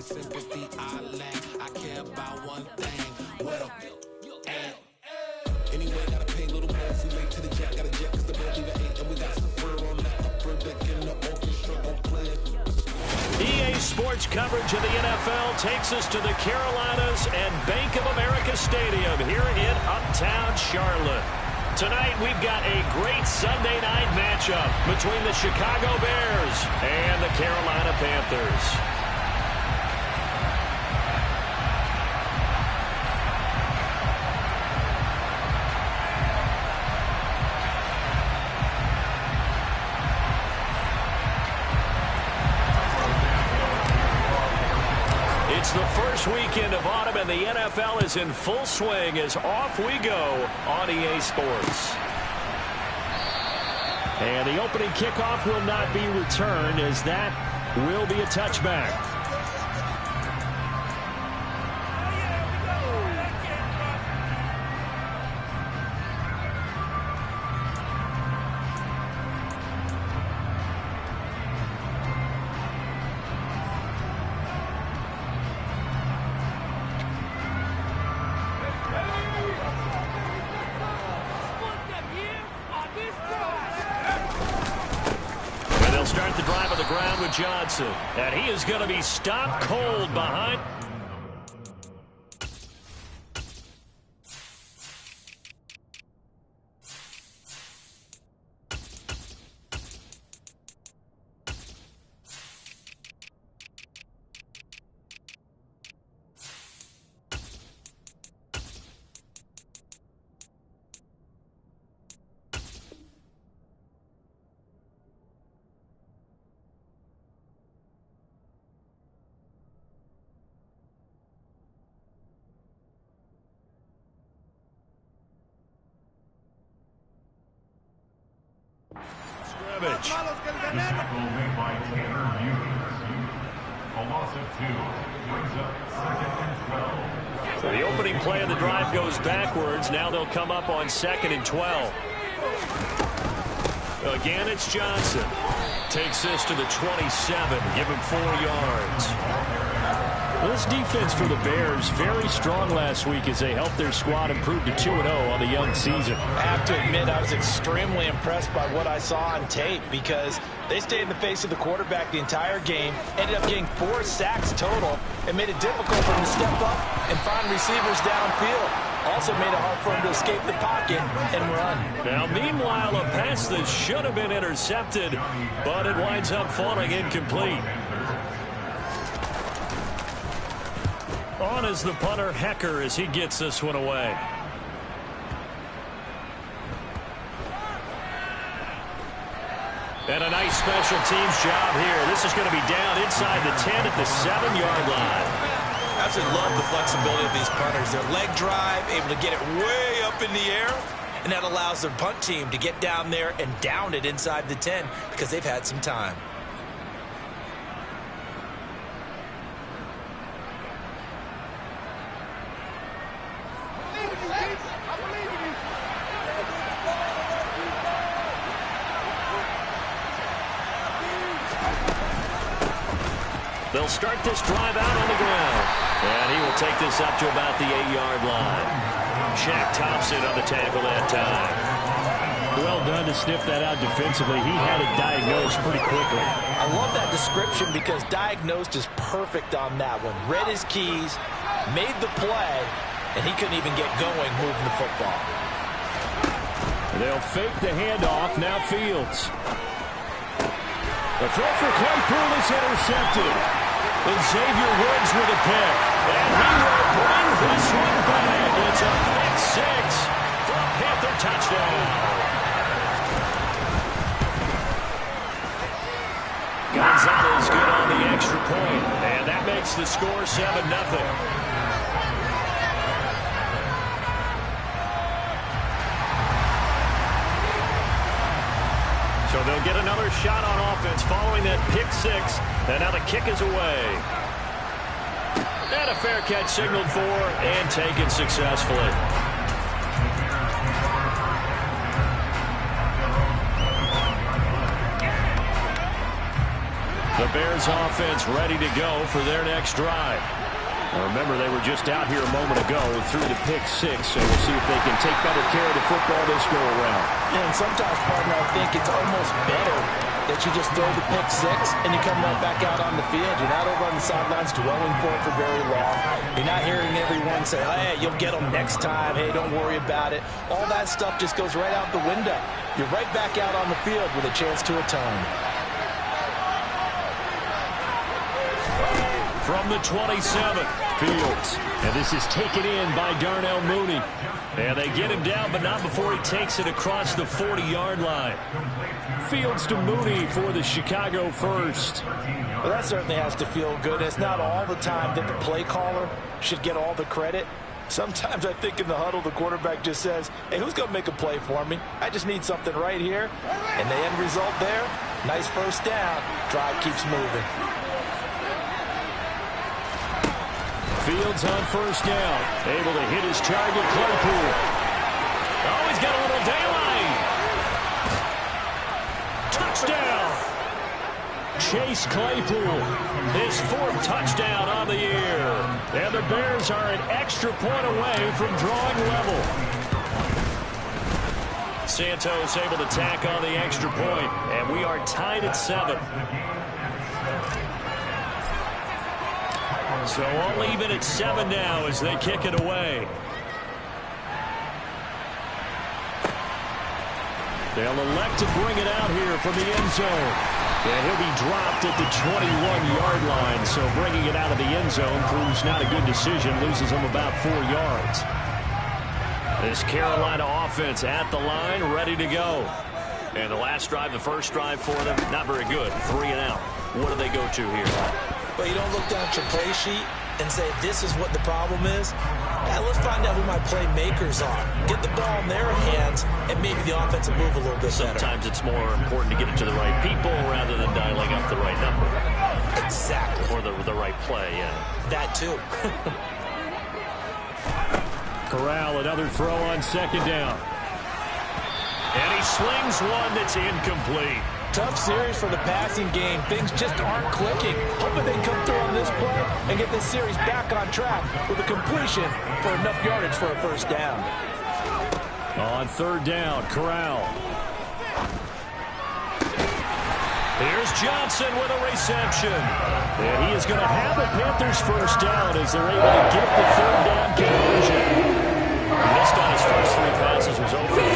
the sympathy I lack. I care about one thing. What up? Anyway, gotta pay a little more if we late to the jet. Got a jet cause the boat leave at 8 and we got some fur on that upper deck in the orchestra on play. EA Sports coverage of the NFL takes us to the Carolinas and Bank of America Stadium here in Uptown Charlotte. Tonight we've got a great Sunday night matchup between the Chicago Bears and the Carolina Panthers. It's the first weekend of autumn, and the NFL is in full swing as off we go on EA Sports. And the opening kickoff will not be returned, as that will be a touchback. Start the drive on the ground with Johnson. And he is going to be stopped cold behind. So the opening play of the drive goes backwards. Now they'll come up on 2nd and 12. Again, it's Johnson. Takes this to the 27. Give him 4 yards. This defense for the Bears, very strong last week as they helped their squad improve to 2-0 on the young season. I have to admit, I was extremely impressed by what I saw on tape because they stayed in the face of the quarterback the entire game, ended up getting 4 sacks total, and made it difficult for him to step up and find receivers downfield. Also made it hard for him to escape the pocket and run. Now, meanwhile, a pass that should have been intercepted, but it winds up falling incomplete. On is the punter, Hecker, as he gets this one away. And a nice special teams job here. This is going to be down inside the 10 at the 7-yard line. I absolutely love the flexibility of these punters. Their leg drive, able to get it way up in the air, and that allows their punt team to get down there and down it inside the 10 because they've had some time. They'll start this drive out on the ground. And he will take this up to about the 8-yard line. Shaq Thompson on the tackle that time. Well done to sniff that out defensively. He had it diagnosed pretty quickly. I love that description because diagnosed is perfect on that one. Read his keys, made the play, and he couldn't even get going moving the football. They'll fake the handoff. Now Fields. The throw for Claypool is intercepted. And Xavier Woods with a pick. And he will bring this one back. It's a pick 6 for a Panther touchdown. Gonzalez good on the extra point. And that makes the score 7-0. So they'll get another shot on offense following that pick 6. And now the kick is away. And a fair catch signaled for and taken successfully. The Bears offense ready to go for their next drive. Now remember, they were just out here a moment ago through the pick six, so we'll see if they can take better care of the football this go around. Yeah, and sometimes, partner, I think it's almost better that you just throw the pick six and you come right back out on the field. You're not over on the sidelines dwelling for it for very long. You're not hearing everyone say, hey, you'll get them next time. Hey, don't worry about it. All that stuff just goes right out the window. You're right back out on the field with a chance to atone. From the 27, Fields. And this is taken in by Darnell Mooney. And they get him down, but not before he takes it across the 40-yard line. Fields to Mooney for the Chicago first. Well, that certainly has to feel good. It's not all the time that the play caller should get all the credit. Sometimes I think in the huddle, the quarterback just says, hey, who's going to make a play for me? I just need something right here. And the end result there, nice first down. Drive keeps moving. Fields on first down. Able to hit his target, Claypool. Oh, he's got a little daylight. Touchdown. Chase Claypool. His fourth touchdown on the year. And the Bears are an extra point away from drawing level. Santos able to tack on the extra point, and we are tied at 7. So all even at 7 now as they kick it away. They'll elect to bring it out here from the end zone. And he'll be dropped at the 21-yard line. So bringing it out of the end zone proves not a good decision. Loses him about 4 yards. This Carolina offense at the line, ready to go. And the last drive, the first drive for them, not very good. 3 and out. What do they go to here? But you don't look down at your play sheet and say, this is what the problem is. Now, let's find out who my playmakers are. Get the ball in their hands, and maybe the offense will move a little bit better. Sometimes it's more important to get it to the right people rather than dialing up the right number. Exactly. Or the right play, yeah. That too. Corral, another throw on second down. And he slings one that's incomplete. Tough series for the passing game. Things just aren't clicking. Hoping they come through on this play and get this series back on track with a completion for enough yardage for a first down. On third down, Corral. Here's Johnson with a reception. And he is going to have a Panthers first down as they're able to get the third down conversion. He missed on his first 3 passes, was 0 for 3.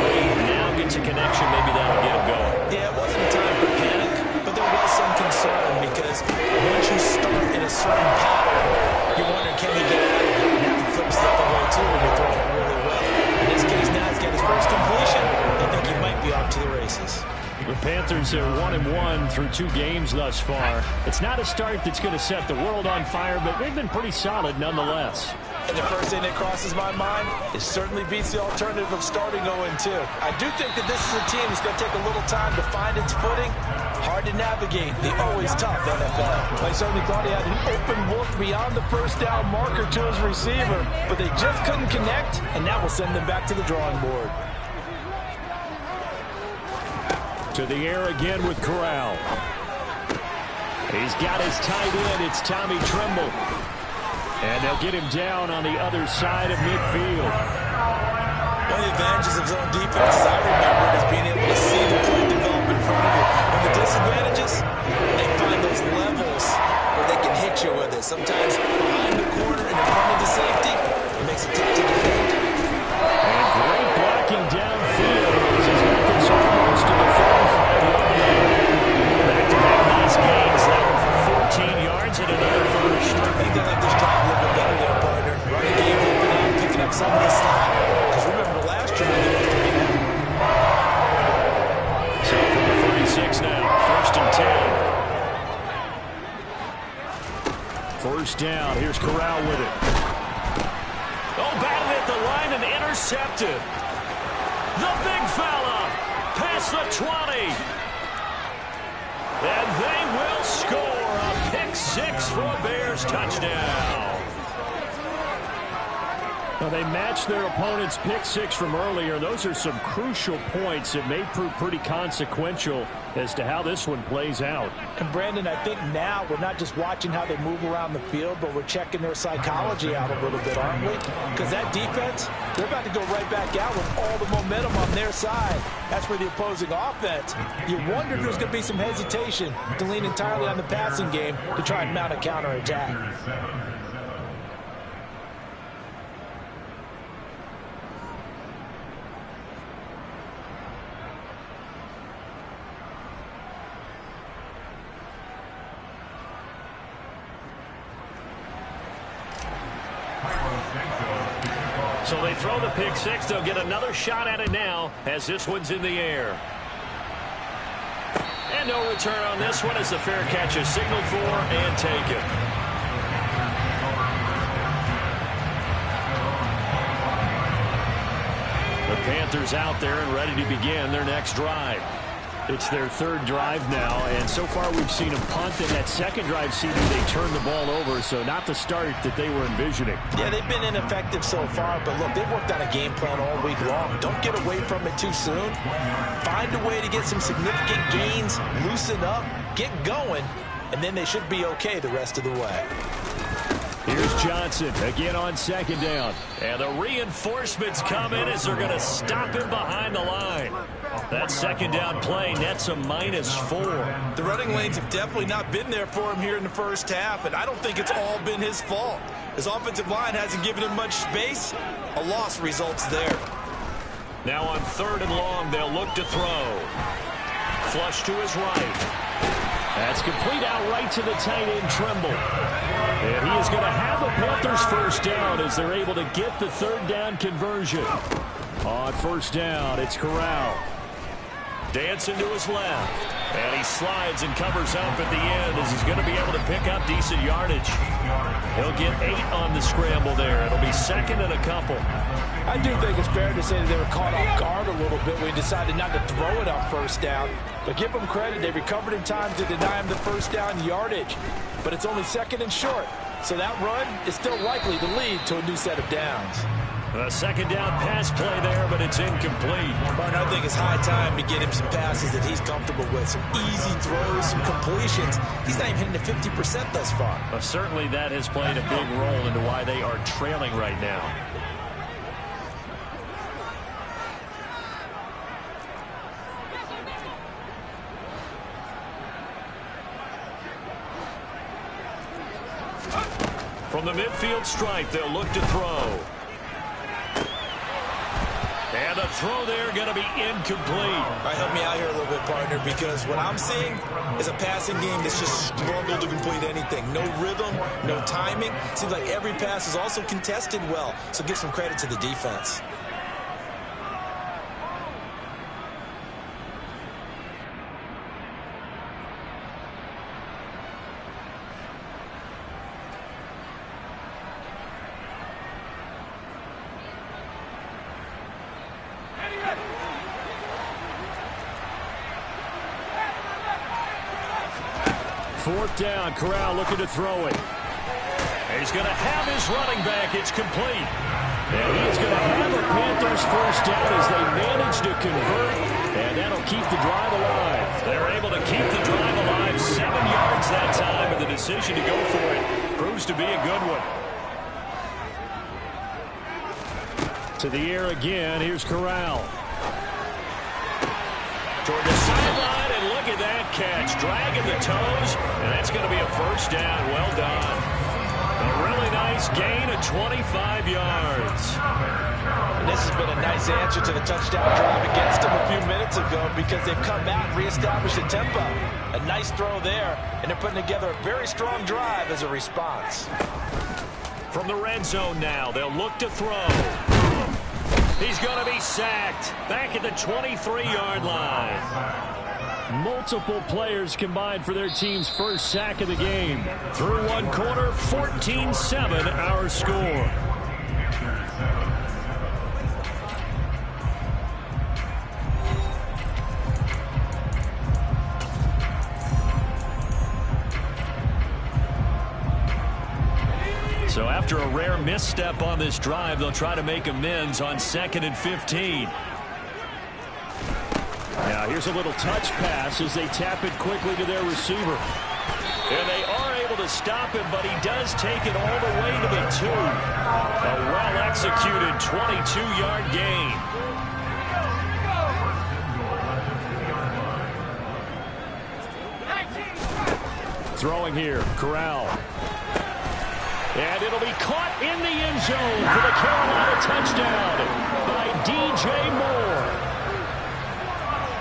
Now gets a connection. Maybe that'll get him going. Yeah, it wasn't a time for panic, but there was some concern because once you start in a certain pattern, you wonder, can he get out of it? And that flips the other way too when you're throwing it really well. In this case, now he's got his first completion. I think he might be off to the races. The Panthers are 1-1 through 2 games thus far. It's not a start that's going to set the world on fire, but they've been pretty solid nonetheless. And the first thing that crosses my mind, it certainly beats the alternative of starting 0-2. I do think that this is a team that's going to take a little time to find its footing. Hard to navigate the always tough NFL. I certainly thought he had an open look beyond the first down marker to his receiver, but they just couldn't connect, and that will send them back to the drawing board. To the air again with Corral. He's got his tight end. It's Tommy Tremble. And they'll get him down on the other side of midfield. One of the advantages of zone defense, as I remember it, is being able to see the play develop in front of you. And the disadvantages, they find those levels where they can hit you with it. Sometimes behind the corner and in front of the safety, it makes it tough to defend. And great blocking downfield as he's got this almost to the 45-yard line. Back-to-back nice gains. That one for 14 yards and another first. I think they like this drive a little bit better there, partner. Running game open up, picking up some of the slack. Because remember, last drive they left it in. So from the 36 now, first and 10. First down. Here's Corral with it. Oh, batted at the line and intercepted. The big fella past the 20. And they will score a pick 6 for a Bears touchdown. Well, they matched their opponent's pick six from earlier. Those are some crucial points that may prove pretty consequential as to how this one plays out. And Brandon, I think now we're not just watching how they move around the field, but we're checking their psychology out a little bit, aren't we? Because that defense, they're about to go right back out with all the momentum on their side. That's for the opposing offense. You wonder if there's going to be some hesitation to lean entirely on the passing game to try and mount a counterattack. So they throw the pick six. They'll get another shot at it now as this one's in the air. And no return on this one as the fair catch is signaled for and taken. The Panthers out there and ready to begin their next drive. It's their third drive now, and so far we've seen them punt. In that second drive, CD, they turned the ball over, so not the start that they were envisioning. Yeah, they've been ineffective so far, but look, they've worked on a game plan all week long. Don't get away from it too soon. Find a way to get some significant gains, loosen up, get going, and then they should be okay the rest of the way. Here's Johnson again on second down. And the reinforcements come in as they're going to stop him behind the line. That second down play nets a -4. The running lanes have definitely not been there for him here in the first half, and I don't think it's all been his fault. His offensive line hasn't given him much space. A loss results there. Now on 3rd and long, they'll look to throw. Flush to his right. That's complete outright to the tight end, Trimble. And he is going to have the Panthers first down as they're able to get the 3rd down conversion. On 1st down, it's Corral. Dancing to his left. And he slides and covers up at the end as he's going to be able to pick up decent yardage. He'll get 8 on the scramble there. It'll be 2nd and a couple. I do think it's fair to say that they were caught off guard a little bit when he decided not to throw it on 1st down. But give them credit, they recovered in time to deny him the 1st down yardage. But it's only 2nd and short, so that run is still likely to lead to a new set of downs. A 2nd down pass play there, but it's incomplete. Martin, I think it's high time to get him some passes that he's comfortable with. Some easy throws, some completions. He's not even hitting the 50% thus far. Well, certainly that has played a big role into why they are trailing right now. From the midfield stripe, they'll look to throw. And the throw there going to be incomplete. All right, help me out here a little bit, partner, because what I'm seeing is a passing game that's just struggled to complete anything. No rhythm, no timing. Seems like every pass is also contested well, so give some credit to the defense. Fourth down, Corral looking to throw it. And he's going to have his running back. It's complete. And he's going to have the Panthers first down as they manage to convert. And that'll keep the drive alive. They're able to keep the drive alive. 7 yards that time, and the decision to go for it proves to be a good one. To the air again. Here's Corral. Toward the sideline, and look at that catch. Dragging the toes, and that's going to be a first down. Well done. A really nice gain of 25 yards. And this has been a nice answer to the touchdown drive against them a few minutes ago because they've come out and reestablished the tempo. A nice throw there, and they're putting together a very strong drive as a response. From the red zone now, they'll look to throw. He's going to be sacked back at the 23-yard line. Multiple players combined for their team's first sack of the game. Through one quarter, 14-7 our score. So after a rare misstep on this drive, they'll try to make amends on 2nd and 15. Now here's a little touch pass as they tap it quickly to their receiver. And they are able to stop him, but he does take it all the way to the 2. A well-executed 22-yard gain. Throwing here, Corral. And it'll be caught in the end zone for the Carolina touchdown by DJ Moore.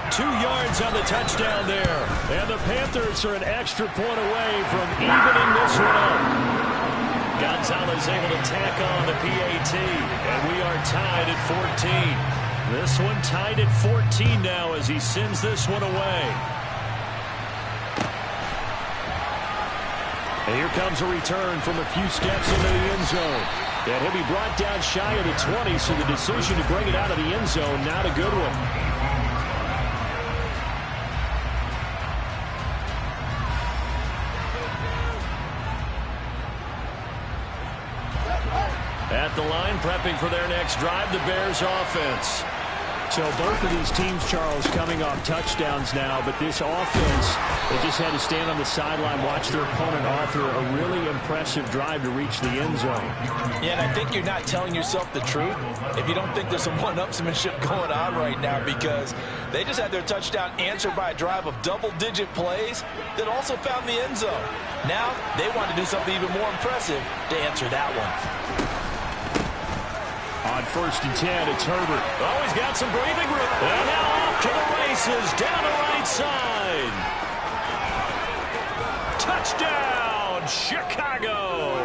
2 yards on the touchdown there. And the Panthers are an extra point away from evening this one up. Gonzalez able to tack on the PAT, and we are tied at 14. This one tied at 14 now as he sends this one away. And here comes a return from a few steps into the end zone. And he'll be brought down shy of the 20, so the decision to bring it out of the end zone, not a good one. At the line, prepping for their next drive, the Bears offense. So both of these teams, Charles, coming off touchdowns now, but this offense, they just had to stand on the sideline, watch their opponent author a really impressive drive to reach the end zone. Yeah, and I think you're not telling yourself the truth if you don't think there's some one-upsmanship going on right now, because they just had their touchdown answered by a drive of double-digit plays that also found the end zone. Now they want to do something even more impressive to answer that one. On 1st and 10, it's Herbert. Oh, he's got some breathing room. And now off to the races, down the right side. Touchdown, Chicago.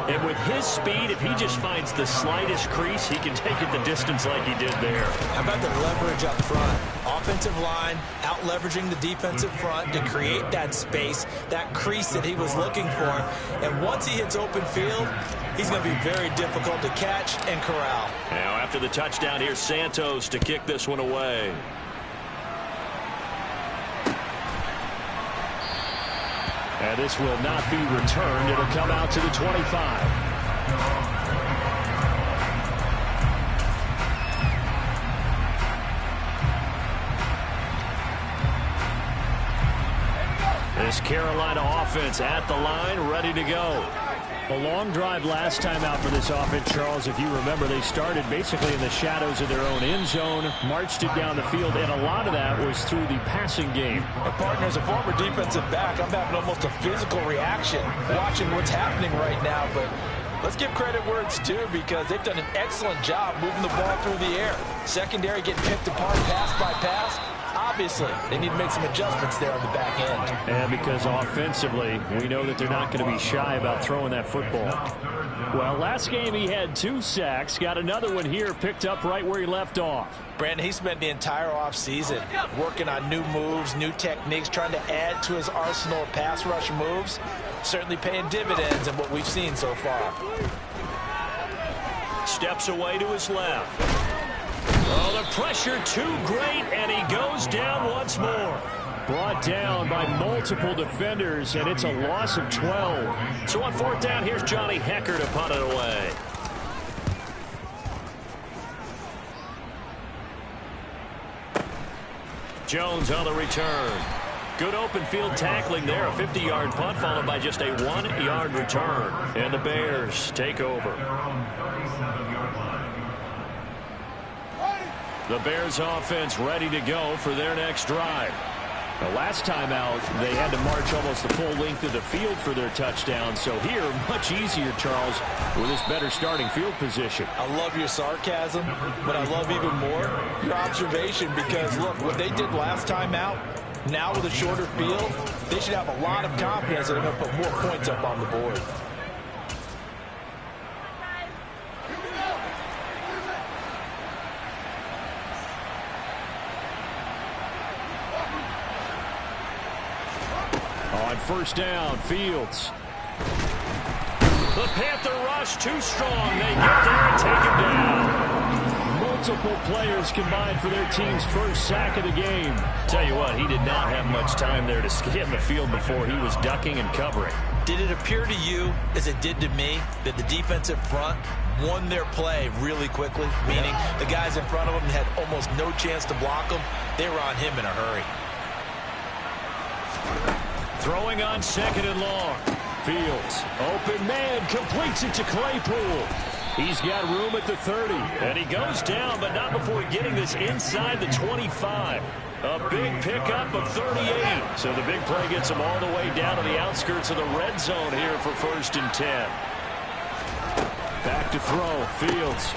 And with his speed, if he just finds the slightest crease, he can take it the distance like he did there. How about the leverage up front? Offensive line out-leveraging the defensive front to create that space, that crease that he was looking for. And once he hits open field, he's going to be very difficult to catch and corral. Now after the touchdown, here's Santos to kick this one away. And this will not be returned. It'll come out to the 25. This Carolina offense at the line, ready to go. A long drive last time out for this offense, Charles. If you remember, they started basically in the shadows of their own end zone, marched it down the field, and a lot of that was through the passing game. And partner, as a former defensive back, I'm having almost a physical reaction watching what's happening right now. But let's give credit where it's due, because they've done an excellent job moving the ball through the air. Secondary getting picked apart pass by pass. Obviously, they need to make some adjustments there on the back end. And because offensively, we know that they're not going to be shy about throwing that football. Well, last game he had 2 sacks. Got another one here, picked up right where he left off. Brandon, he spent the entire offseason working on new moves, new techniques, trying to add to his arsenal of pass rush moves. Certainly paying dividends in what we've seen so far. Steps away to his left. Oh, the pressure too great, and he goes down once more. Brought down by multiple defenders, and it's a loss of 12. So on 4th down, here's Johnny Hecker to punt it away. Jones on the return. Good open field tackling there. A 50-yard punt followed by just a 1-yard return. And the Bears take over. The Bears offense ready to go for their next drive. The last time out, they had to march almost the full length of the field for their touchdown. So here, much easier, Charles, with this better starting field position. I love your sarcasm, but I love even more your observation, because, look, what they did last time out, now with a shorter field, they should have a lot of confidence that they're going to put more points up on the board. On 1st down, Fields. The Panther rush too strong. They get there and take him down. Multiple players combined for their team's first sack of the game. Tell you what, he did not have much time there to scan the field before he was ducking and covering. Did it appear to you, as it did to me, that the defensive front won their play really quickly? Meaning the guys in front of them had almost no chance to block them. They were on him in a hurry. Throwing on 2nd and long. Fields, open man, completes it to Claypool. He's got room at the 30. And he goes down, but not before getting this inside the 25. A big pickup of 38. So the big play gets him all the way down to the outskirts of the red zone here for 1st and 10. Back to throw, Fields.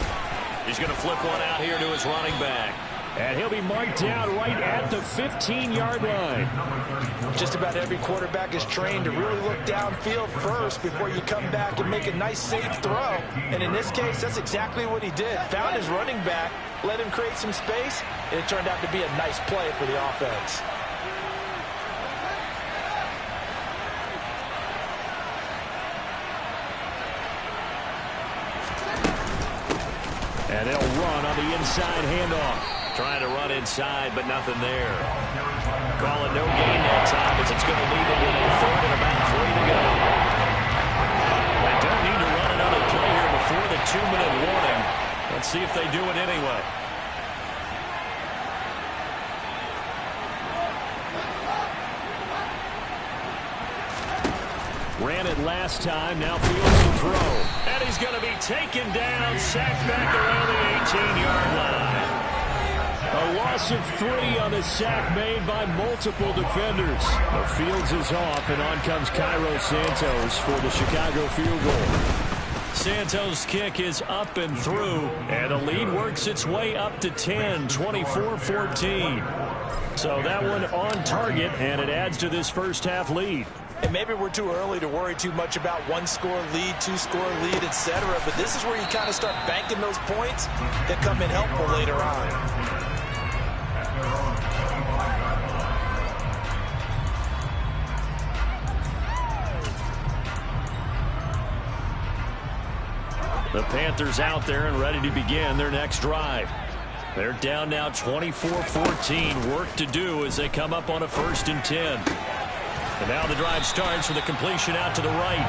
He's going to flip one out here to his running back. And he'll be marked down right at the 15-yard line. Just about every quarterback is trained to really look downfield first before you come back and make a nice, safe throw. And in this case, that's exactly what he did. Found his running back, let him create some space, and it turned out to be a nice play for the offense. And they'll run on the inside handoff. Trying to run inside, but nothing there. Call it no gain that time as it's going to leave it with a 3rd and about 3 to go. They don't need to run another play here before the 2-minute warning. Let's see if they do it anyway. Ran it last time, now Fields to throw. And he's going to be taken down, sacked back around the 18-yard line. A loss of 3 on a sack made by multiple defenders. The Fields is off, and on comes Cairo Santos for the Chicago field goal. Santos' kick is up and through, and the lead works its way up to 10, 24-14. So that one on target, and it adds to this first half lead. And maybe we're too early to worry too much about 1-score lead, 2-score lead, etc. But this is where you kind of start banking those points that come in helpful later on. The Panthers out there and ready to begin their next drive. They're down now 24-14. Work to do as they come up on a 1st and 10. And now the drive starts with a completion out to the right.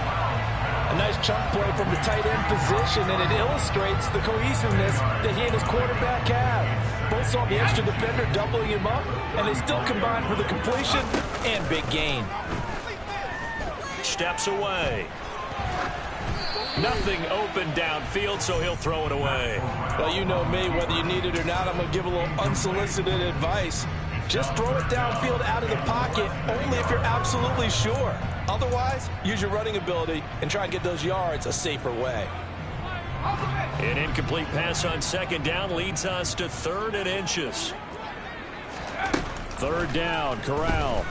A nice chunk play from the tight end position, and it illustrates the cohesiveness that he and his quarterback have. Both saw the extra defender doubling him up, and they still combined for the completion and big gain. Steps away. Nothing open downfield, so he'll throw it away. Well, you know me, whether you need it or not, I'm going to give a little unsolicited advice. Just throw it downfield out of the pocket only if you're absolutely sure. Otherwise, use your running ability and try and get those yards a safer way. An incomplete pass on 2nd down leads us to 3rd and inches. 3rd down, Corral.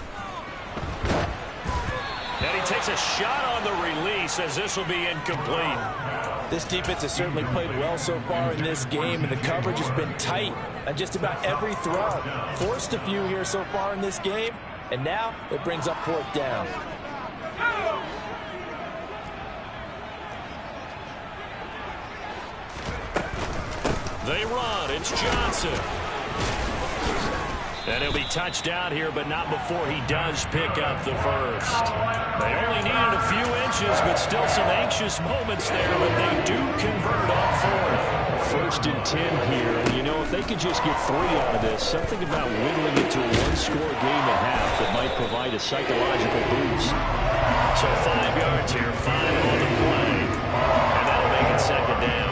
And he takes a shot on the release as this will be incomplete. This defense has certainly played well so far in this game, and the coverage has been tight on just about every throw. Forced a few here so far in this game, and now it brings up 4th down. They run. It's Johnson. And he'll be touched out here, but not before he does pick up the first. They only needed a few inches, but still some anxious moments there, but they do convert on 4th. 1st and 10 here, and you know, if they could just get 3 out of this, something about whittling it to a 1-score game and a half that might provide a psychological boost. So 5 yards here, 5 on the play, and that'll make it 2nd down.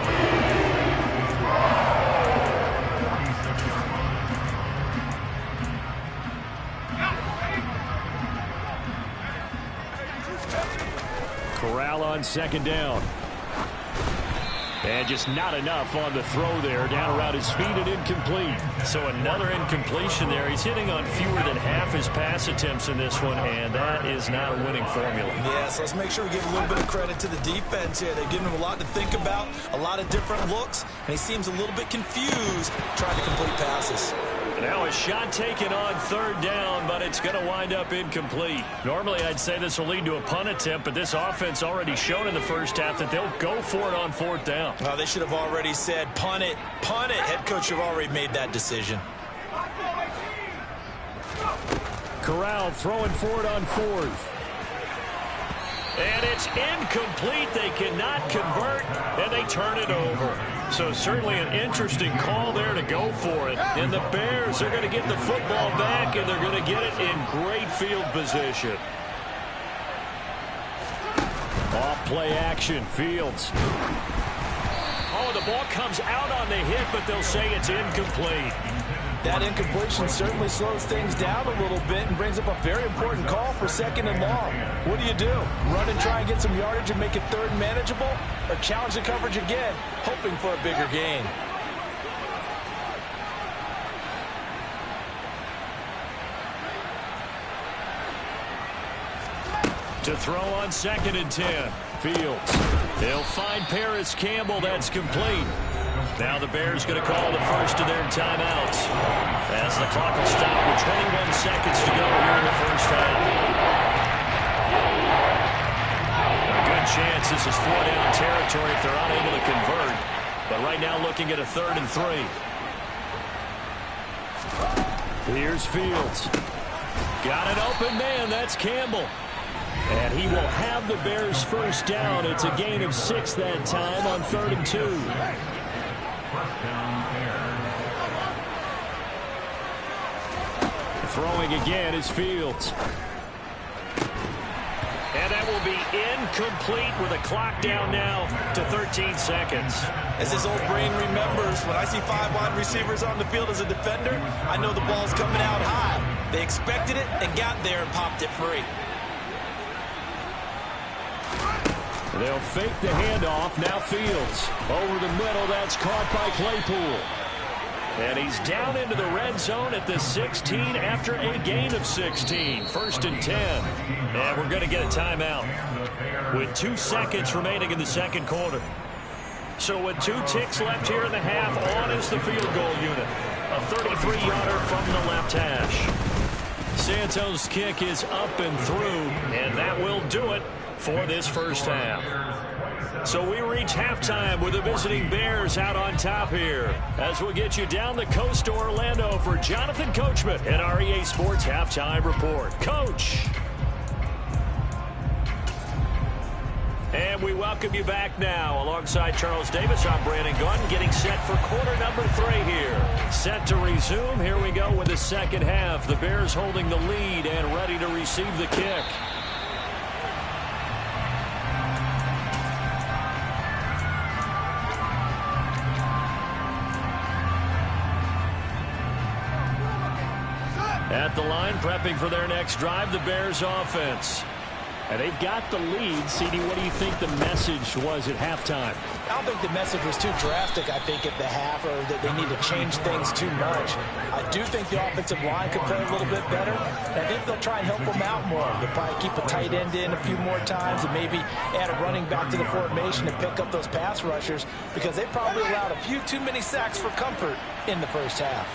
Corral on 2nd down. And just not enough on the throw there. Down around his feet and incomplete. So another incompletion there. He's hitting on fewer than half his pass attempts in this one, and that is not a winning formula. Yes, let's make sure we give a little bit of credit to the defense here. They've given him a lot to think about, a lot of different looks, and he seems a little bit confused trying to complete passes. Now a shot taken on 3rd down, but it's going to wind up incomplete. Normally I'd say this will lead to a punt attempt, but this offense already shown in the first half that they'll go for it on 4th down. Oh, they should have already said, punt it, punt it. Head coach should have already made that decision. Corral throwing for it on 4th. And It's incomplete. They cannot convert, and they turn it over. So certainly an interesting call there to go for it. And the Bears are going to get the football back, and they're going to get it in great field position. Off play action, Fields. Oh, the ball comes out on the hit, but they'll say it's incomplete. That incompletion certainly slows things down a little bit and brings up a very important call for 2nd and long. What do? Run and try and get some yardage and make it 3rd and manageable? Or challenge the coverage again, hoping for a bigger gain? To throw on 2nd and 10. Fields. They'll find Paris Campbell. That's complete. Now the Bears going to call the first of their timeouts as the clock will stop with 21 seconds to go here in the first half. A good chance this is 4-down territory if they're unable to convert. But right now looking at a 3rd and 3. Here's Fields. Got an open man. That's Campbell. And he will have the Bears first down. It's a gain of 6 that time on 3rd and 2. Throwing again is Fields. And that will be incomplete with a clock down now to 13 seconds. As his old brain remembers, when I see 5 wide receivers on the field as a defender, I know the ball's coming out high. They expected it and got there and popped it free. They'll fake the handoff. Now Fields. Over the middle. That's caught by Claypool. And he's down into the red zone at the 16 after a gain of 16. 1st and 10. And we're going to get a timeout with 2 seconds remaining in the second quarter. So with 2 ticks left here in the half, on is the field goal unit. A 33-yarder from the left hash. Santos' kick is up and through, and that will do it for this first half. So we reach halftime with the visiting Bears out on top here as we'll get you down the coast to Orlando for Jonathan Coachman and our EA Sports Halftime Report. Coach. And we welcome you back now. Alongside Charles Davis, I'm Brandon Gunn, getting set for quarter number 3 here. Set to resume. Here we go with the second half. The Bears holding the lead and ready to receive the kick. At the line, prepping for their next drive, the Bears offense. And they've got the lead. CD, what do you think the message was at halftime? I don't think the message was too drastic, I think, at the half, or that they need to change things too much. I do think the offensive line could play a little bit better. And I think they'll try and help them out more. They'll probably keep a tight end in a few more times and maybe add a running back to the formation and pick up those pass rushers, because they probably allowed a few too many sacks for comfort in the first half.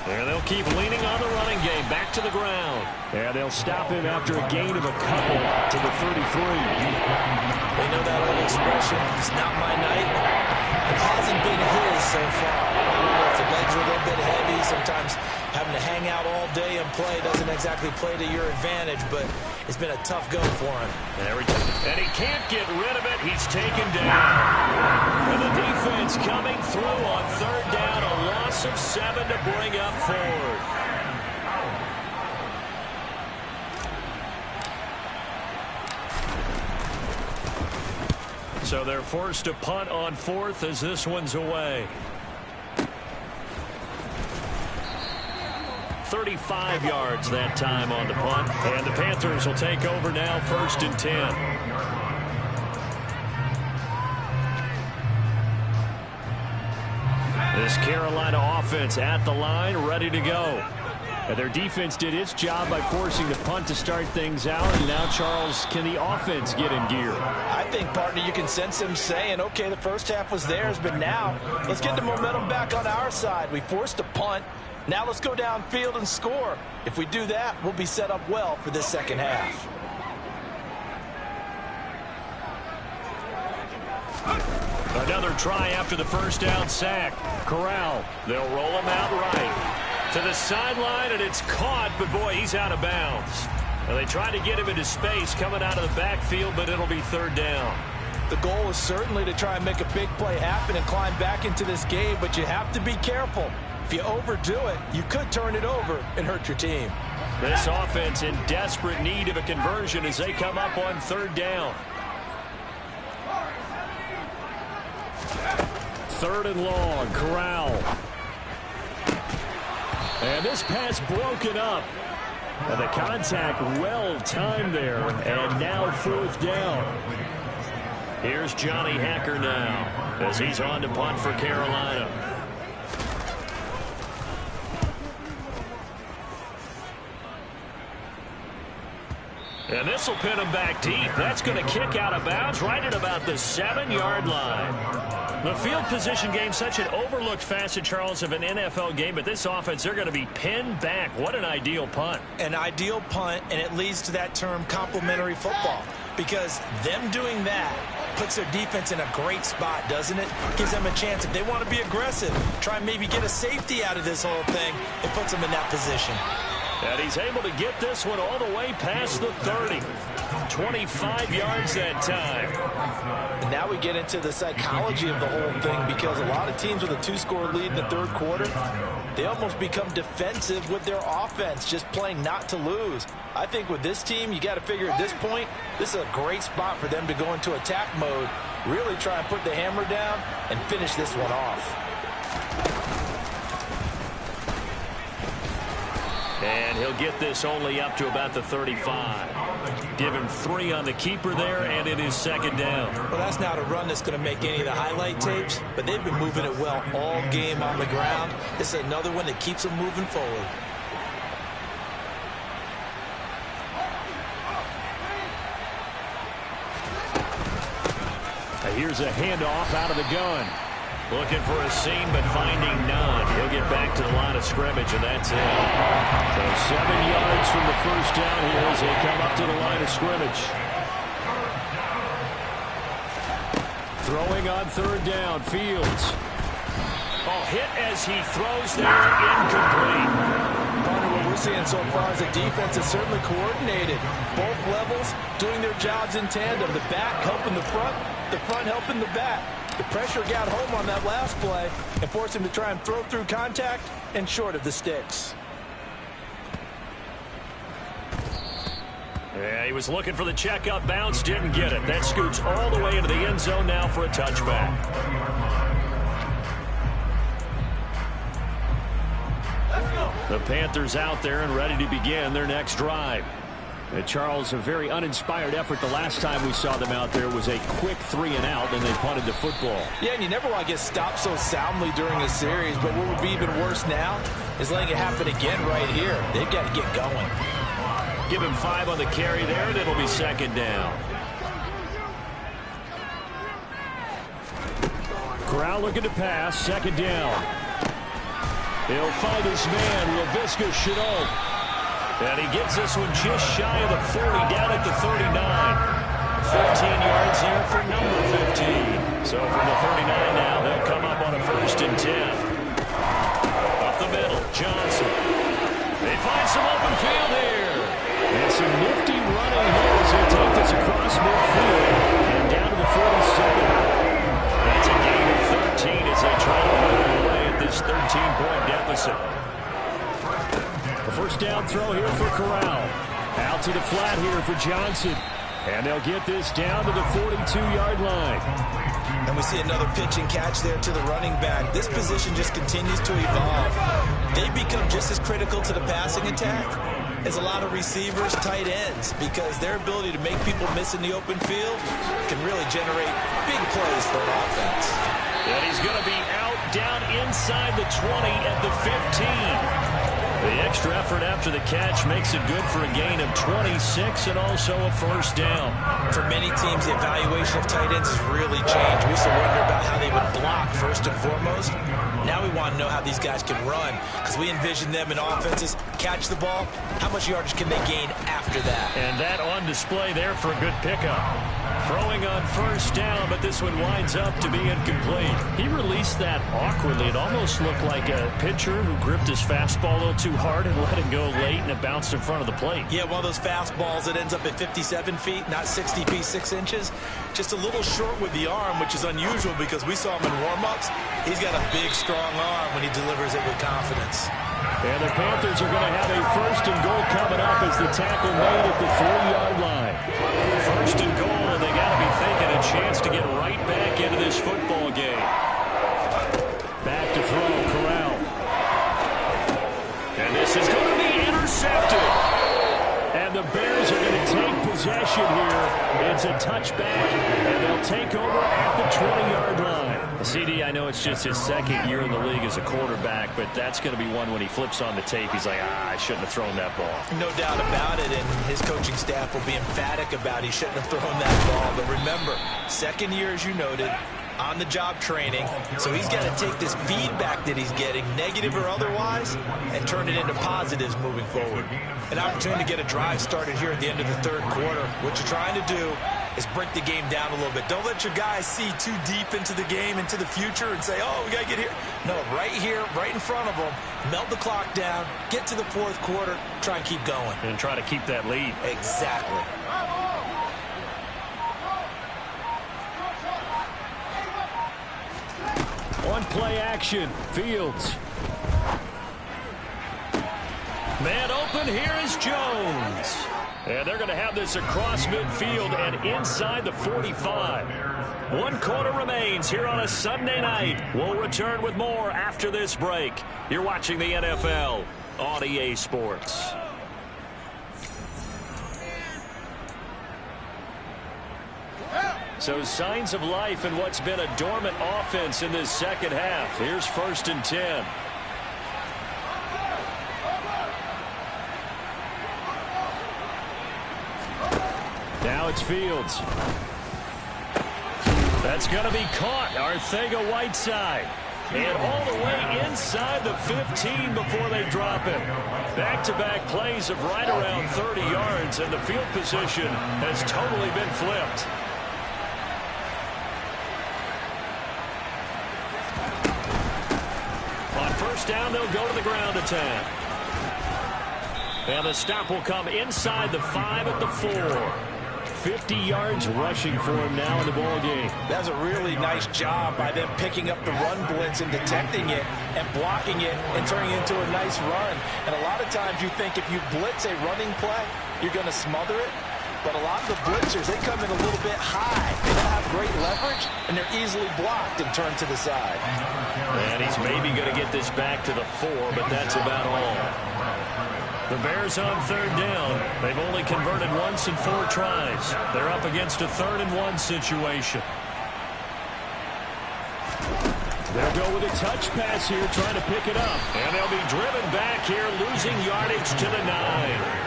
There they'll keep leaning on the running game. Back to the ground. And they'll stop him after a gain of a couple to the 33. They know that old expression, it's not my night. It hasn't been his so far. I don't know if the legs are a little bit heavy. Sometimes having to hang out all day and play doesn't exactly play to your advantage, but it's been a tough go for him. And he can't get rid of it. He's taken down. And the defense coming through on 3rd down. A loss of 7 to bring up 4th. So they're forced to punt on 4th as this one's away. 35 yards that time on the punt. And the Panthers will take over now, 1st and 10. This Carolina offense at the line, ready to go. And their defense did its job by forcing the punt to start things out. And now, Charles, can the offense get in gear? I think, partner, you can sense them saying, okay, the first half was theirs, but now let's get the momentum back on our side. We forced a punt. Now let's go downfield and score. If we do that, we'll be set up well for this second half. A Another try after the first down sack. Corral, they'll roll him out right to the sideline, and it's caught, but boy, he's out of bounds. Well, they tried to get him into space coming out of the backfield, but it'll be third down. The goal is certainly to try and make a big play happen and climb back into this game, but you have to be careful. If you overdo it, you could turn it over and hurt your team. This offense in desperate need of a conversion as they come up on third down. Third and long, Corral. And this pass broken up. And the contact well timed there. And now fourth down. Here's Johnny Hacker now as he's on to punt for Carolina. And this will pin him back deep. That's going to kick out of bounds right at about the 7-yard line. The field position game, such an overlooked facet, Charles, of an NFL game. But this offense, they're going to be pinned back. What an ideal punt. An ideal punt, and it leads to that term complementary football. Because them doing that puts their defense in a great spot, doesn't it? Gives them a chance, if they want to be aggressive, try and maybe get a safety out of this whole thing. It puts them in that position. And he's able to get this one all the way past the 30. 25 yards that time. And now we get into the psychology of the whole thing, because a lot of teams with a 2-score lead in the third quarter, they almost become defensive with their offense, just playing not to lose. I think with this team, you got to figure at this point, this is a great spot for them to go into attack mode, really try and put the hammer down and finish this one off. And he'll get this only up to about the 35. Give him 3 on the keeper there, and it is second down. Well, that's not a run that's going to make any of the highlight tapes, but they've been moving it well all game on the ground. This is another one that keeps them moving forward. Here's a handoff out of the gun. Looking for a seam, but finding none. He'll get back to the line of scrimmage, and that's it. So 7 yards from the first down here as they come up to the line of scrimmage. Throwing on third down, Fields. Oh, hit as he throws there, incomplete. Partner, what we're seeing so far is the defense is certainly coordinated. Both levels doing their jobs in tandem. The back helping the front helping the back. The pressure got home on that last play and forced him to try and throw through contact and short of the sticks. Yeah, he was looking for the checkup bounce, didn't get it. That scoots all the way into the end zone now for a touchback. The Panthers out there and ready to begin their next drive. And Charles, a very uninspired effort the last time we saw them out there was a quick 3-and-out, and they punted the football. Yeah, and you never want to get stopped so soundly during a series, but what would be even worse now is letting it happen again right here. They've got to get going. Give him 5 on the carry there, and it'll be second down. Corral looking to pass, second down. He'll find his man, Laviska Shenault. And he gets this one just shy of the 40, down at the 39. 15 yards there for number 15. So from the 39 now, they'll come up on a 1st and 10. Up the middle, Johnson. They find some open field here. And some nifty running here as they take this across midfield and down to the 47. That's a gain of 13 as they try to run away at this 13-point deficit. The first down throw here for Corral. Out to the flat here for Johnson. And they'll get this down to the 42-yard line. And we see another pitch and catch there to the running back. This position just continues to evolve. They become just as critical to the passing attack as a lot of receivers, tight ends, because their ability to make people miss in the open field can really generate big plays for an offense. And he's going to be out down inside the 20 at the 15. The extra effort after the catch makes it good for a gain of 26 and also a first down. For many teams, the evaluation of tight ends has really changed. We used to wonder about how they would block first and foremost. Now we want to know how these guys can run, because we envision them in offenses, catch the ball, how much yardage can they gain after that? And that on display there for a good pickup. Throwing on first down, but this one winds up to be incomplete. He released that awkwardly. It almost looked like a pitcher who gripped his fastball a little too hard and let it go late, and it bounced in front of the plate. Yeah, one of those fastballs that ends up at 57 feet, not 60 feet, 6 inches. Just a little short with the arm, which is unusual because we saw him in warm-ups. He's got a big, strong arm when he delivers it with confidence. And the Panthers are going to have a first and goal coming up as the tackle made at the 3-yard line. First and goal, and they got to be thinking a chance to get right back into this football game. Back to throw, Corral. And this is going to be intercepted. And the Bears are going to take possession here. It's a touchback, and they'll take over at the 20-yard line. CD, I know it's just his second year in the league as a quarterback, but that's going to be one when he flips on the tape. He's like, I shouldn't have thrown that ball. No doubt about it, and his coaching staff will be emphatic about he shouldn't have thrown that ball. But remember, second year, as you noted, on-the-job training, so he's got to take this feedback that he's getting, negative or otherwise, and turn it into positives moving forward. An opportunity to get a drive started here at the end of the third quarter. What you're trying to do is break the game down a little bit. Don't let your guys see too deep into the game, into the future, and say, oh, we got to get here. No, right here, right in front of them, melt the clock down, get to the fourth quarter, try and keep going. And try to keep that lead. Exactly. One play action, Fields. Man open, here is Jones. And they're going to have this across midfield and inside the 45. 1 quarter remains here on a Sunday night. We'll return with more after this break. You're watching the NFL on EA Sports. So signs of life in what's been a dormant offense in this second half. Here's 1st and 10. Now it's Fields. That's going to be caught. Arcega-Whiteside. And all the way inside the 15 before they drop it. Back-to-back plays of right around 30 yards, and the field position has totally been flipped. On first down, they'll go to the ground attack. And the stop will come inside the 5 at the 4. 50 yards rushing for him now in the ball game. That's a really nice job by them picking up the run blitz and detecting it and blocking it and turning it into a nice run. And a lot of times you think if you blitz a running play, you're going to smother it. But a lot of the blitzers, they come in a little bit high. They don't have great leverage, and they're easily blocked and turned to the side. And he's maybe going to get this back to the 4, but that's about all. The Bears on 3rd down. They've only converted once in 4 tries. They're up against a 3rd and 1 situation. They'll go with a touch pass here, trying to pick it up. And they'll be driven back here, losing yardage to the 9.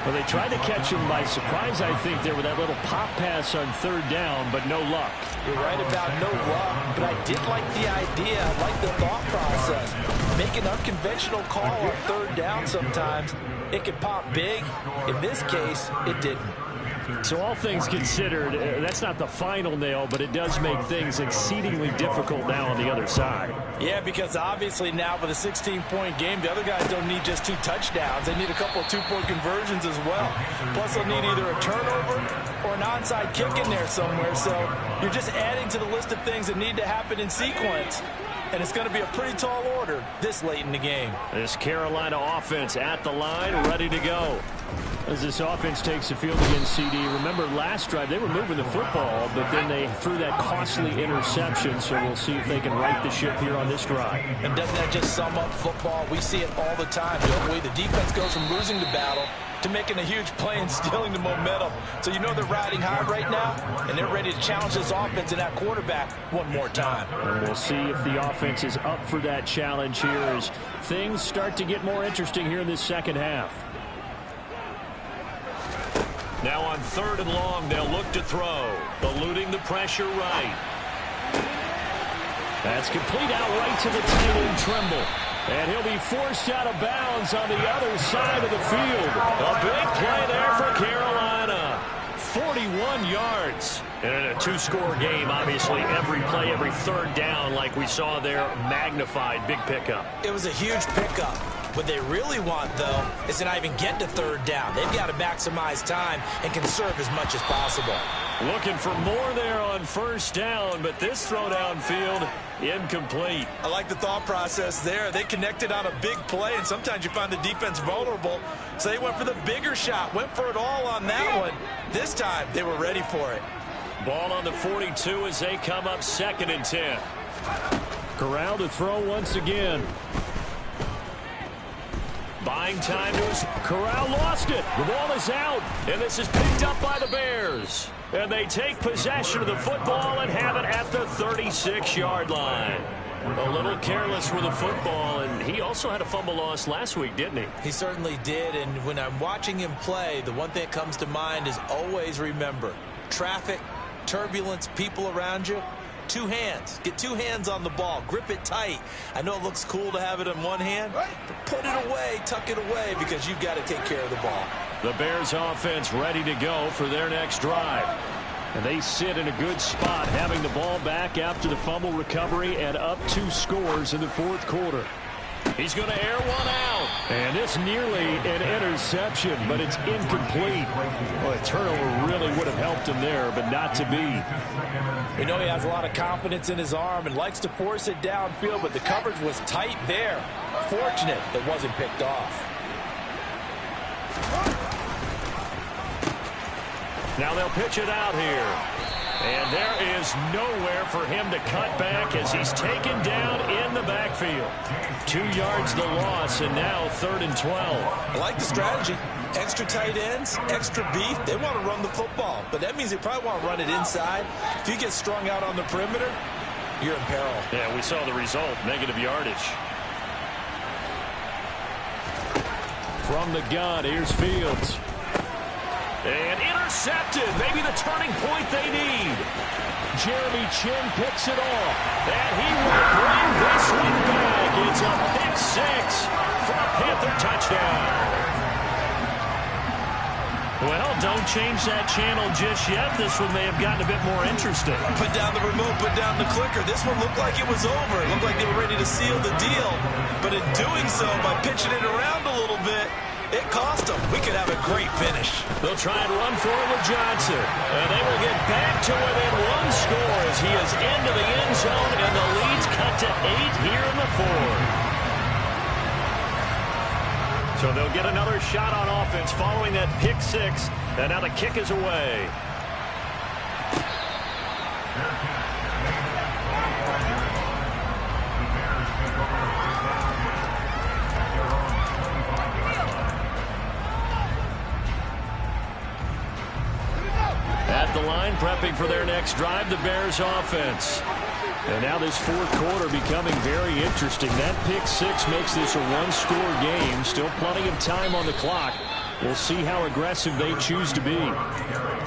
Well, they tried to catch him by surprise, I think, there with that little pop pass on 3rd down, but no luck. You're right about no luck, but I did like the idea. I like the thought process. Make an unconventional call on 3rd down sometimes. It could pop big. In this case, it didn't. So all things considered, that's not the final nail, but it does make things exceedingly difficult now on the other side. Yeah, because obviously now with a 16-point game, the other guys don't need just 2 touchdowns. They need a couple of 2-point conversions as well. Plus, they'll need either a turnover or an onside kick in there somewhere. So you're just adding to the list of things that need to happen in sequence. And it's going to be a pretty tall order this late in the game. This Carolina offense at the line, ready to go. As this offense takes the field against CD, remember last drive they were moving the football, but then they threw that costly interception, so we'll see if they can right the ship here on this drive. And doesn't that just sum up football? We see it all the time, don't we? The defense goes from losing the battle to making a huge play and stealing the momentum. So you know they're riding high right now, and they're ready to challenge this offense and that quarterback one more time. And we'll see if the offense is up for that challenge here as things start to get more interesting here in this second half. Now on 3rd and long, they'll look to throw. Eluding the pressure right. That's complete out right to the tight end, Tremble. And he'll be forced out of bounds on the other side of the field. A big play there for Carolina. 41 yards. And in a two-score game, obviously, every play, every third down, like we saw there, magnified. Big pickup. It was a huge pickup. What they really want, though, is to not even get to third down. They've got to maximize time and conserve as much as possible. Looking for more there on first down, but this throw downfield, incomplete. I like the thought process there. They connected on a big play, and sometimes you find the defense vulnerable. So they went for the bigger shot, went for it all on that one. This time, they were ready for it. Ball on the 42 as they come up 2nd and 10. Corral to throw once again. Buying time to his. Corral lost it. The ball is out, and this is picked up by the Bears. And they take possession of the football and have it at the 36-yard line. A little careless with the football, and he also had a fumble loss last week, didn't he? He certainly did, and when I'm watching him play, the one thing that comes to mind is always remember, traffic, turbulence, people around you, 2 hands. Get 2 hands on the ball. Grip it tight. I know it looks cool to have it in one hand, but put it away, tuck it away, because you've got to take care of the ball. The Bears offense ready to go for their next drive. And they sit in a good spot, having the ball back after the fumble recovery and up 2 scores in the 4th quarter. He's going to air one out. And it's nearly an interception, but it's incomplete. Well, a turnover really would have helped him there, but not to be. We know he has a lot of confidence in his arm and likes to force it downfield, but the coverage was tight there. Fortunate it wasn't picked off. Now they'll pitch it out here. And there is nowhere for him to cut back as he's taken down in the backfield. 2 yards the loss, and now 3rd and 12. I like the strategy. Extra tight ends, extra beef. They want to run the football, but that means they probably want to run it inside. If you get strung out on the perimeter, you're in peril. Yeah, we saw the result, negative yardage. From the gun, here's Fields. And intercepted. Maybe the turning point they need. Jeremy Chin picks it off. And he will bring this one back. It's a pick 6 for a Panther touchdown. Well, don't change that channel just yet. This one may have gotten a bit more interesting. Put down the remote, put down the clicker. This one looked like it was over. It looked like they were ready to seal the deal. But in doing so, by pitching it around a little bit, it cost them. We could have a great finish. They'll try and run for it with Johnson. And they will get back to within 1 score as he is into the end zone, and the lead's cut to 8 here in the 4th. So they'll get another shot on offense following that pick 6. And now the kick is away. At the line, prepping for their next drive, the Bears offense. And now this 4th quarter becoming very interesting. That pick 6 makes this a 1-score game. Still plenty of time on the clock. We'll see how aggressive they choose to be.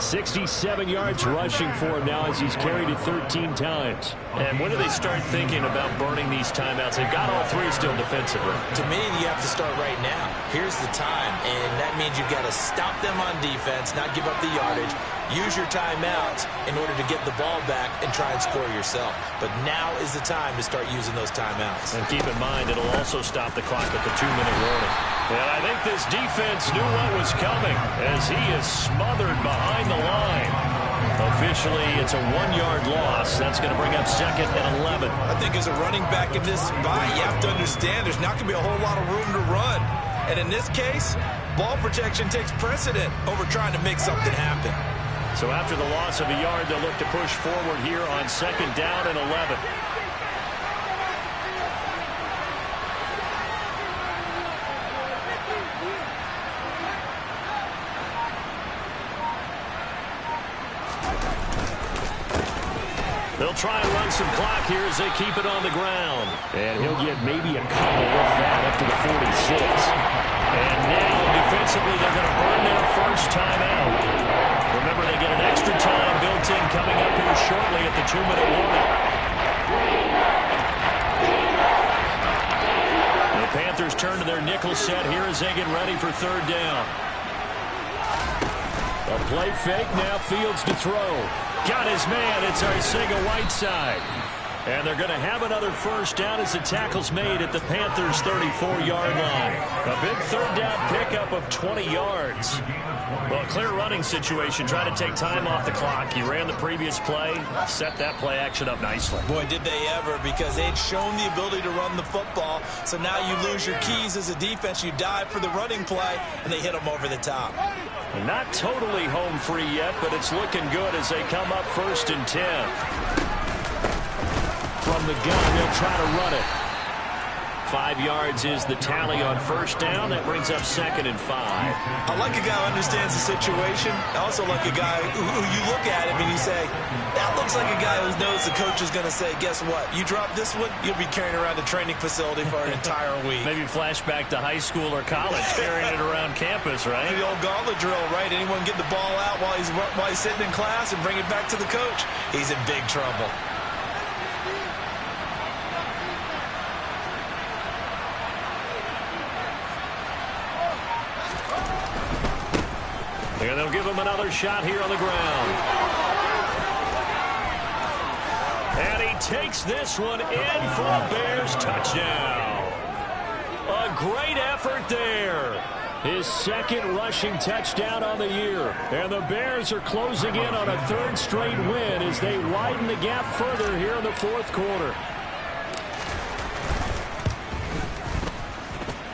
67 yards rushing for him now as he's carried it 13 times. And when do they start thinking about burning these timeouts? They've got all 3 still defensively. To me, you have to start right now. Here's the time, and that means you've got to stop them on defense, not give up the yardage. Use your timeouts in order to get the ball back and try and score yourself. But now is the time to start using those timeouts. And keep in mind, it'll also stop the clock at the 2-minute warning. And I think this defense knew what was coming as he is smothered behind the line. Officially, it's a 1-yard loss. That's going to bring up 2nd and 11. I think as a running back in this spot, you have to understand there's not going to be a whole lot of room to run. And in this case, ball protection takes precedent over trying to make something happen. So after the loss of a yard, they'll look to push forward here on 2nd down and 11. They'll try and run some clock here as they keep it on the ground. And he'll get maybe a couple with that up to the 46. And now, defensively, they're going to burn their first timeout. Remember, they get an extra time built in coming up here shortly at the 2-minute warning. The Panthers turn to their nickel set here as they get ready for 3rd down. A play fake, now Fields to throw. Got his man, it's Arcega-Whiteside. And they're going to have another first down as the tackle's made at the Panthers' 34-yard line. A big third down pickup of 20 yards. Well, clear running situation. Try to take time off the clock. He ran the previous play, set that play action up nicely. Boy, did they ever, because they'd shown the ability to run the football. So now you lose your keys as a defense. You dive for the running play, and they hit them over the top. Not totally home free yet, but it's looking good as they come up 1st and 10. From the gun, they'll try to run it. 5 yards is the tally on first down. That brings up 2nd and 5. I like a guy who understands the situation. I also like a guy who you look at him and you say, that looks like a guy who knows the coach is going to say, guess what? You drop this one, you'll be carrying around a training facility for an entire week. Maybe flashback to high school or college, carrying it around campus, right? The old gauntlet drill, right? Anyone get the ball out while he's sitting in class and bring it back to the coach? He's in big trouble. And they'll give him another shot here on the ground. And he takes this one in for a Bears touchdown. A great effort there. His 2nd rushing touchdown on the year. And the Bears are closing in on a 3rd straight win as they widen the gap further here in the 4th quarter.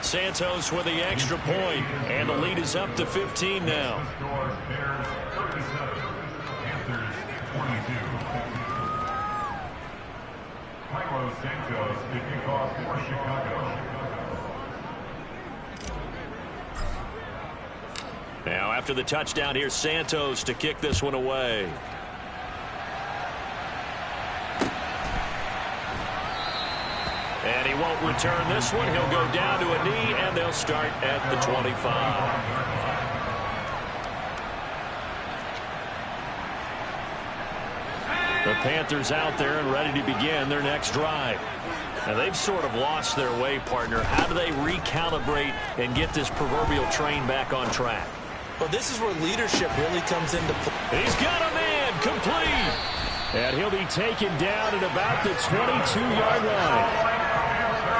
Santos with the extra point, and the lead is up to 15 now. Now after the touchdown, here's Santos to kick this one away. And he won't return this one. He'll go down to a knee, and they'll start at the 25. The Panthers out there and ready to begin their next drive. Now, they've sort of lost their way, partner. How do they recalibrate and get this proverbial train back on track? Well, this is where leadership really comes into play. He's got a man complete. And he'll be taken down at about the 22-yard line.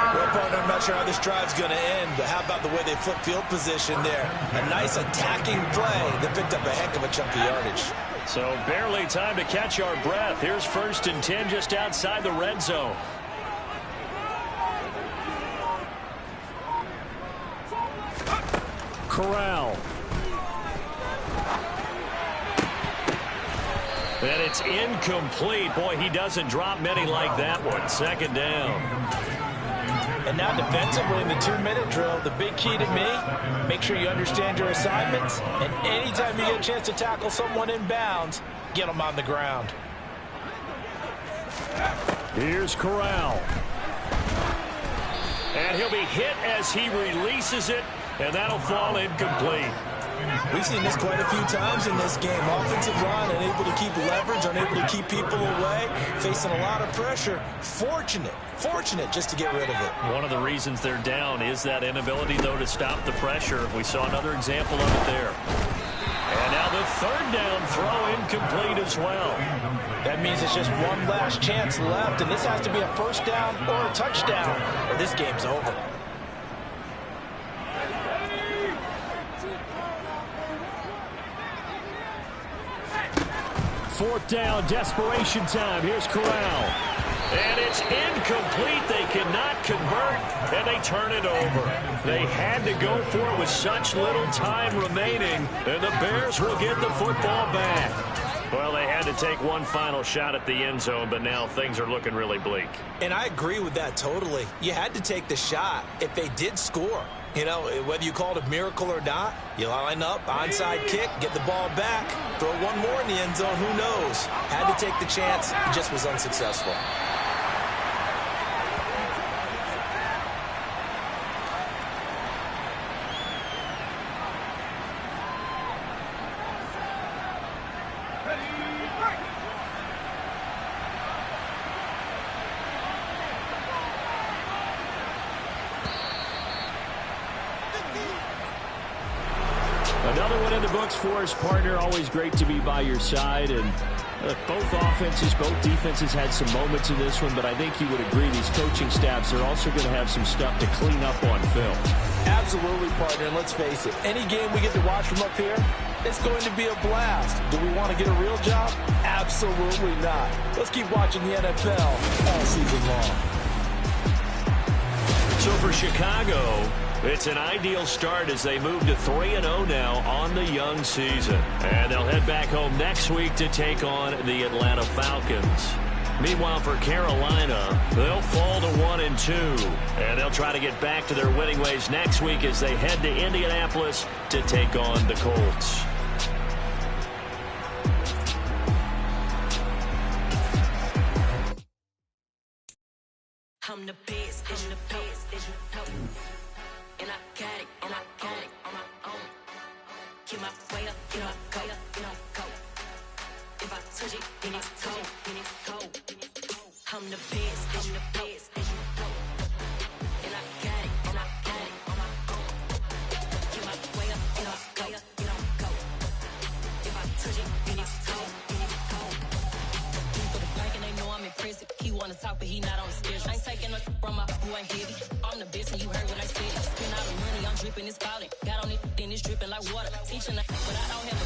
Well, partner, I'm not sure how this drive's going to end, but how about the way they flip field position there? A nice attacking play that picked up a heck of a chunk of yardage. So barely time to catch our breath. Here's 1st and 10 just outside the red zone. Corral. And it's incomplete. Boy, he doesn't drop many like that one. 2nd down. And now defensively in the 2-minute drill, the big key to me, make sure you understand your assignments. And anytime you get a chance to tackle someone in bounds, get them on the ground. Here's Corral. And he'll be hit as he releases it, and that'll fall incomplete. We've seen this quite a few times in this game. Offensive line unable to keep leverage, unable to keep people away, facing a lot of pressure. Fortunate just to get rid of it. One of the reasons they're down is that inability, though, to stop the pressure. We saw another example of it there. And now the 3rd down throw incomplete as well. That means it's just one last chance left, and this has to be a 1st down or a touchdown, or this game's over. Fourth down, desperation time. Here's Corral. And it's incomplete. They cannot convert, and they turn it over. They had to go for it with such little time remaining, and the Bears will get the football back. Well, they had to take one final shot at the end zone, but now things are looking really bleak. And I agree with that totally. You had to take the shot if they did score. You know, whether you call it a miracle or not, you line up, onside kick, get the ball back, throw one more in the end zone, who knows? Had to take the chance, it just was unsuccessful. Another one in the books for us, partner. Always great to be by your side. And both offenses, both defenses had some moments in this one, but I think you would agree these coaching staffs are also going to have some stuff to clean up on film. Absolutely, partner. And let's face it, any game we get to watch from up here, it's going to be a blast. Do we want to get a real job? Absolutely not. Let's keep watching the NFL all season long. So for Chicago, it's an ideal start as they move to 3-0 now on the young season. And they'll head back home next week to take on the Atlanta Falcons. Meanwhile, for Carolina, they'll fall to 1-2. And they'll try to get back to their winning ways next week as they head to Indianapolis to take on the Colts. I'm the best, I'm the best, and I got it, and I got it on my own. Get my way up, get up, go, go. If I touch it, then it's cold, then it's cold. I'm the best, I'm the best, and I got it, and I got it on my own. Get my way up, get up, go, go. If I touch it, then it's cold, then it's cold. He for the blank and they know I'm impressive. He wanna talk, but he not on the schedule. I ain't taking nothing from my boy, ain't heavy. I'm the best, and you heard what I said. Spend all the money, I'm dripping, it's falling. Got on it, then it's dripping like water. Teaching, but I don't have a